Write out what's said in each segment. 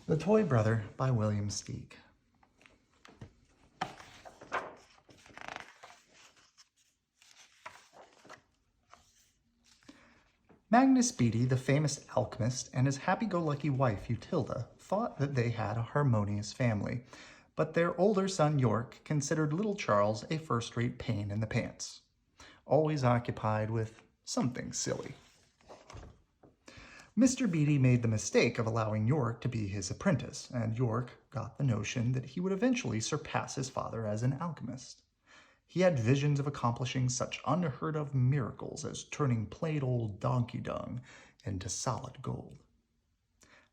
The Toy Brother by William Steig. Magnus Beatty, the famous alchemist, and his happy-go-lucky wife, Utilda, thought that they had a harmonious family, but their older son, York, considered little Charles a first-rate pain in the pants, always occupied with something silly. Mr. Beatty made the mistake of allowing York to be his apprentice, and York got the notion that he would eventually surpass his father as an alchemist. He had visions of accomplishing such unheard-of miracles as turning plain old donkey dung into solid gold.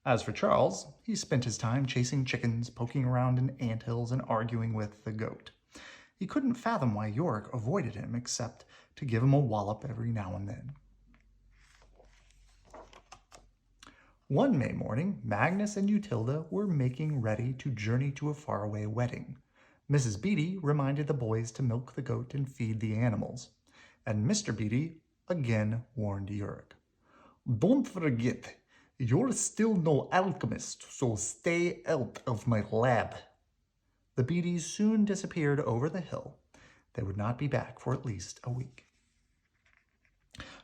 As for Charles, he spent his time chasing chickens, poking around in anthills, and arguing with the goat. He couldn't fathom why York avoided him except to give him a wallop every now and then. One May morning, Magnus and Utilda were making ready to journey to a faraway wedding. Mrs. Beatty reminded the boys to milk the goat and feed the animals, and Mr. Beatty again warned York. "Don't forget, you're still no alchemist, so stay out of my lab." The Beattys soon disappeared over the hill. They would not be back for at least a week.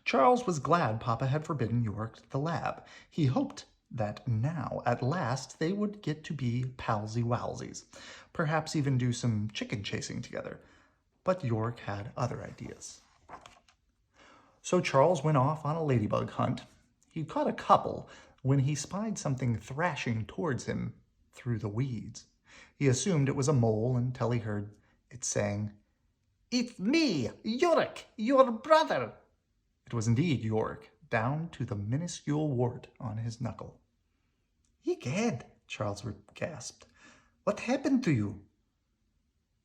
Charles was glad Papa had forbidden York the lab. He hoped that now, at last, they would get to be palsy-walsies, perhaps even do some chicken chasing together. But York had other ideas. So Charles went off on a ladybug hunt. He caught a couple when he spied something thrashing towards him through the weeds. He assumed it was a mole until he heard it saying, "It's me, York, your brother." It was indeed York, down to the minuscule wart on his knuckle. "Egad," Charles gasped. "What happened to you?"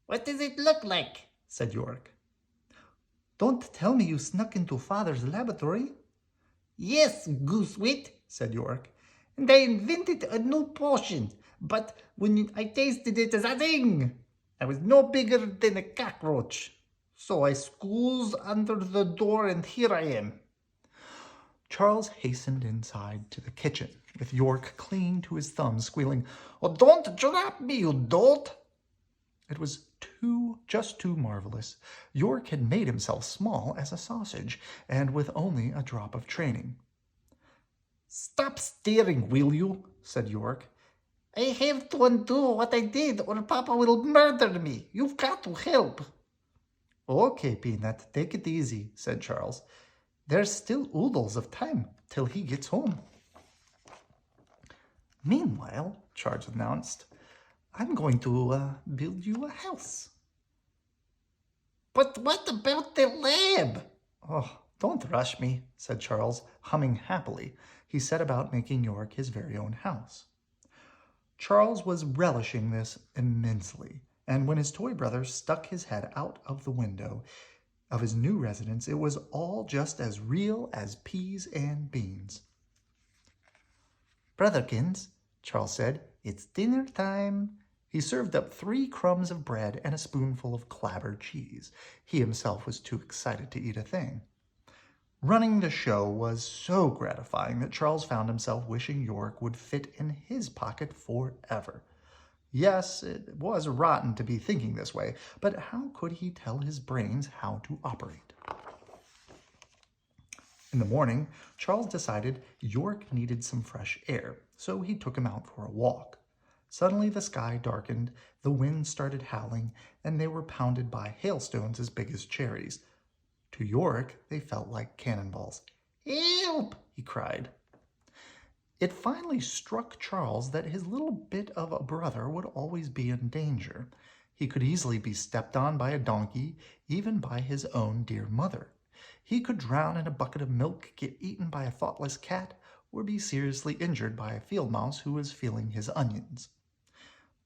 "What does it look like?" said York. "Don't tell me you snuck into Father's laboratory." "Yes, goosewit," said York. "and I invented a new potion, but when I tasted it, zing! I was no bigger than a cockroach. So I squeezed under the door, and here I am." Charles hastened inside to the kitchen, with York clinging to his thumb, squealing, "Oh, don't drop me, you dolt!" It was just too marvelous. York had made himself small as a sausage, and with only a drop of training. "Stop staring, will you?" said York. "I have to undo what I did, or Papa will murder me. You've got to help." "Okay, Peanut, take it easy," said Charles. "There's still oodles of time till he gets home." "Meanwhile," Charles announced, "I'm going to build you a house." "But what about the lab?" "Oh, don't rush me," said Charles, humming happily. He set about making York his very own house. Charles was relishing this immensely, and when his toy brother stuck his head out of the window of his new residence, it was all just as real as peas and beans. "Brotherkins," Charles said, "it's dinner time." He served up 3 crumbs of bread and a spoonful of clabbered cheese. He himself was too excited to eat a thing. Running the show was so gratifying that Charles found himself wishing York would fit in his pocket forever. Yes, it was rotten to be thinking this way, but how could he tell his brains how to operate? In the morning, Charles decided York needed some fresh air, so he took him out for a walk. Suddenly the sky darkened, the wind started howling, and they were pounded by hailstones as big as cherries. To York, they felt like cannonballs. "Help!" he cried. It finally struck Charles that his little bit of a brother would always be in danger. He could easily be stepped on by a donkey, even by his own dear mother. He could drown in a bucket of milk, get eaten by a thoughtless cat, or be seriously injured by a field mouse who was feeling his onions.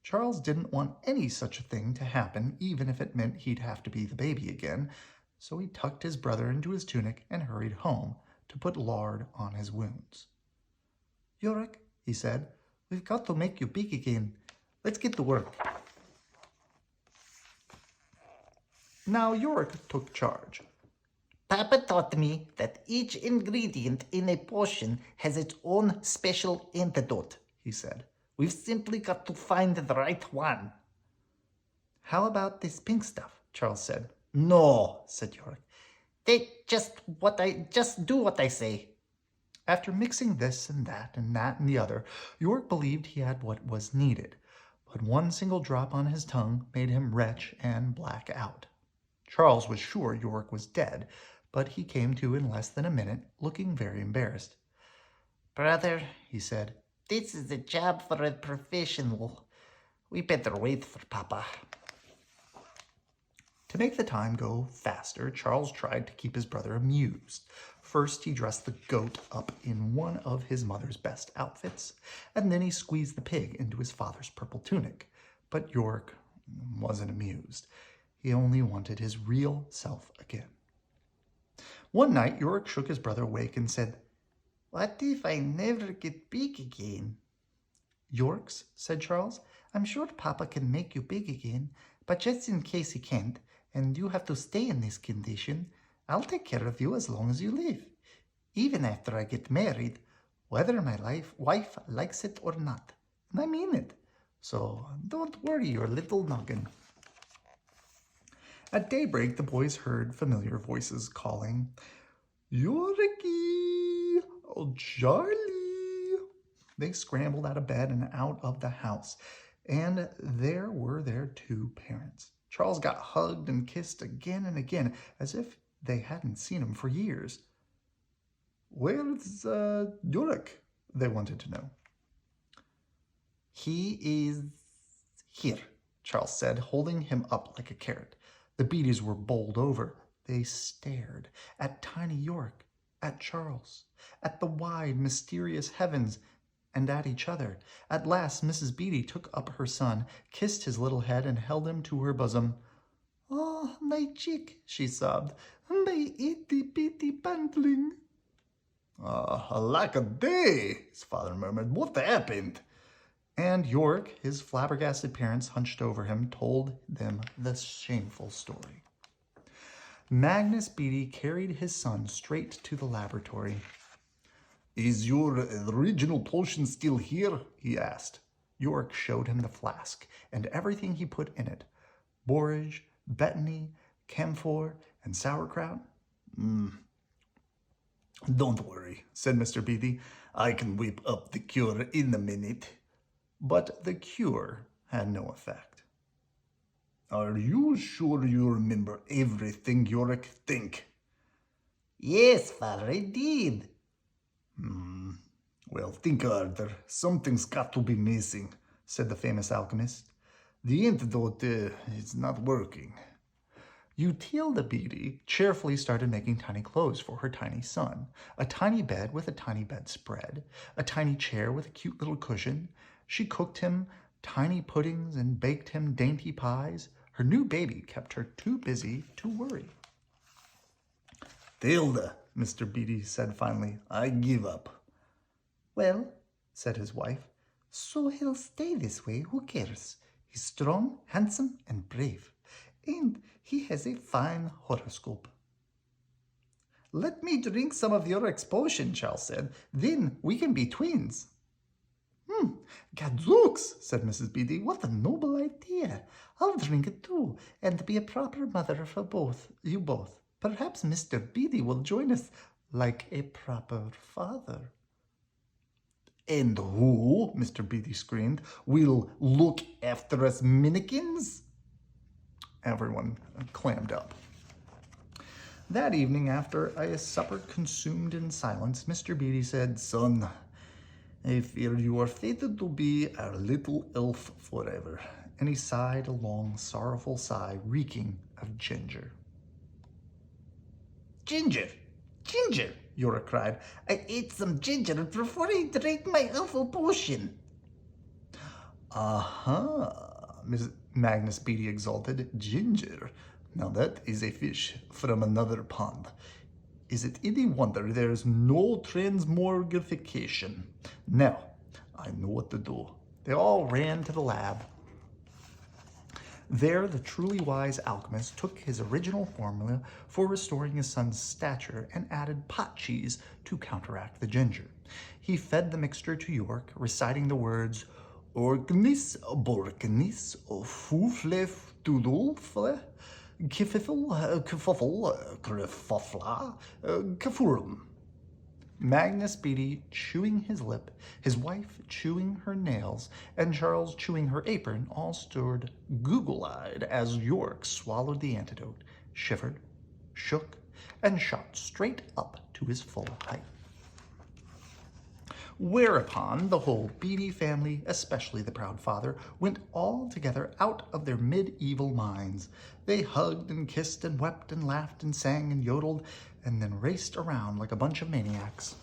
Charles didn't want any such a thing to happen, even if it meant he'd have to be the baby again, so he tucked his brother into his tunic and hurried home to put lard on his wounds. "York," he said, "we've got to make you big again. Let's get to work." Now York took charge. "Papa taught me that each ingredient in a potion has its own special antidote," he said. We've simply got to find the right one. How about this pink stuff? Charles said. No, said York. They just do what I say. After mixing this and that and the other, York believed he had what was needed, but one single drop on his tongue made him retch and black out. Charles was sure York was dead, but he came to in less than a minute, looking very embarrassed. Brother, he said, this is a job for a professional. We better wait for Papa. To make the time go faster, Charles tried to keep his brother amused. First, he dressed the goat up in one of his mother's best outfits, and then he squeezed the pig into his father's purple tunic. But York wasn't amused. He only wanted his real self again. One night, York shook his brother awake and said, What if I never get big again? Yorks, said Charles, I'm sure Papa can make you big again, but just in case he can't, and you have to stay in this condition, I'll take care of you as long as you live, even after I get married, whether my wife likes it or not. And I mean it. So don't worry your little noggin. At daybreak, the boys heard familiar voices calling, Yorkie! Oh, Charlie! They scrambled out of bed and out of the house, and there were their two parents. Charles got hugged and kissed again and again, as if they hadn't seen him for years. Where's York? They wanted to know. He is here, Charles said, holding him up like a carrot. The Beatties were bowled over. They stared at tiny York, at Charles, at the wide, mysterious heavens, and at each other. At last, Mrs. Beatty took up her son, kissed his little head, and held him to her bosom. Oh, my chick, she sobbed, my itty-bitty bantling. Alack a day, his father murmured. What happened? And York, his flabbergasted parents hunched over him, told them the shameful story. Magnus Beatty carried his son straight to the laboratory. Is your original potion still here? He asked. York showed him the flask and everything he put in it. Borage, betony, camphor, and sauerkraut. Don't worry, said Mr. Beatty. I can whip up the cure in a minute. But the cure had no effect. Are you sure you remember everything, York? Think. Yes, Father, I did. Well, think harder. Something's got to be missing, said the famous alchemist. The antidote is not working. Utilda Beatty cheerfully started making tiny clothes for her tiny son. A tiny bed with a tiny bedspread, a tiny chair with a cute little cushion. She cooked him tiny puddings and baked him dainty pies. Her new baby kept her too busy to worry. Tilda, Mr. Beatty said finally, I give up. Well, said his wife, so he'll stay this way, who cares? He's strong, handsome, and brave, and he has a fine horoscope. Let me drink some of your potion, Charles said. Then we can be twins. Gadzooks, said Mrs. Beatty. What a noble idea. I'll drink it too, and be a proper mother for you both. Perhaps Mr. Beatty will join us like a proper father. And who, Mr. Beatty screamed, will look after us minikins? Everyone clammed up. That evening, after a supper consumed in silence, Mr. Beatty said, Son, I fear you are fated to be our little elf forever. And he sighed a long, sorrowful sigh, reeking of ginger. Ginger! Ginger! York cried. I ate some ginger before I drank my awful potion. Magnus Beatty exulted. Ginger. Now that is a fish from another pond. Is it any wonder there's no transmogrification? Now, I know what to do. They all ran to the lab. There, the truly wise alchemist took his original formula for restoring his son's stature and added pot cheese to counteract the ginger. He fed the mixture to York, reciting the words, Orknis, Borknis, Fuflef, Dudolfle, Kififfel, Kifuffle, Krifuffla, Kafurum. Magnus Beatty chewing his lip, his wife chewing her nails, and Charles chewing her apron all stood google-eyed as York swallowed the antidote, shivered, shook, and shot straight up to his full height. Whereupon the whole Beatty family, especially the proud father, went all together out of their medieval minds. They hugged and kissed and wept and laughed and sang and yodeled, and then raced around like a bunch of maniacs.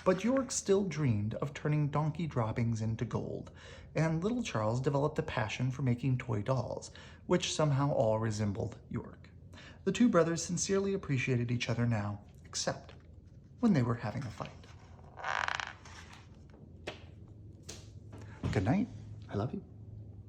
But York still dreamed of turning donkey droppings into gold, and little Charles developed a passion for making toy dolls, which somehow all resembled York. The two brothers sincerely appreciated each other now, except when they were having a fight. Good night. I love you.